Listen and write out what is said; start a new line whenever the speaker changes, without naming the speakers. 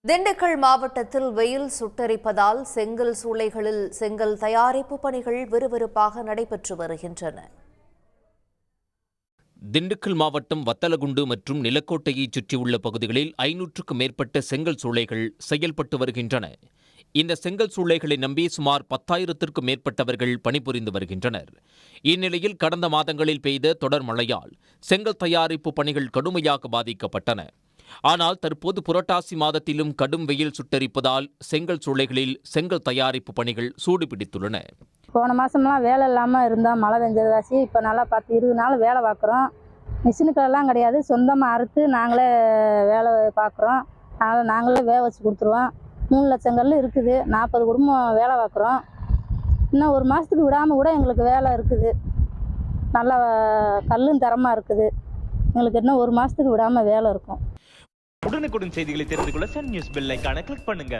திண்டுக்கல் மாவட்டத்தில் வெயில் சுட்டெரிப்பதால் செங்கல் சூளைகளில் செங்கல் தயாரிப்பு பணிகள் விறுவிறுப்பாக நடைபெற்று வருகின்றன.
திண்டுக்கல் மாவட்டம் வத்தலகுண்டு மற்றும் நிலக்கோட்டையை சுற்றியுள்ள பகுதிகளில் 500க்கும் மேற்பட்ட செங்கல் சூளைகள் செயல்பட்டு வருகின்றன. இந்த செங்கல் சூளைகளை நம்பி சுமார் 10,000த்திற்கும் மேற்பட்டவர்கள் பணிபுரிந்து வருகின்றனர். இந்நிலையில் கடந்த மாதங்களில் பெய்த தொடர் மழையால் செங்கல் தயாரிப்பு பணிகள் கடுமையாக பாதிக்கப்பட்டன. ஆனால் தற்போது புரட்டாசி மாதத்திலும் கடும் வெயில் சுட்டெரிப்பதால் செங்கல் சூளைகளில் செங்கல் தயாரிப்பு பணிகள் சூடுபிடித்துள்ளன.
போன மாதம்லாம் வேலை இல்லாமல் இருந்தால் மழை பெஞ்சதாச்சு. இப்போ நல்லா 10-20 நாள் வேலை பார்க்குறோம். மிஷினுக்கெல்லாம் கிடையாது, சொந்தமாக அறுத்து நாங்களே வேலை பார்க்குறோம். நாங்களே வேக வச்சு கொடுத்துருவோம். 3 லட்சம் கல் இருக்குது, 40 குடும்பம் வேலை பார்க்குறோம். இன்னும் ஒரு மாதத்துக்கு விடாமல் கூட எங்களுக்கு வேலை இருக்குது. நல்லா கல்லும் தரமாக இருக்குது. எங்களுக்கு இன்னும் ஒரு மாதத்துக்கு விடாமல் வேலை இருக்கும்.
உடனுக்குடன் செய்திகளை தெரிந்து கொள்ள சன் நியூஸ் பெல் ஐகானை கிளிக் பண்ணுங்க.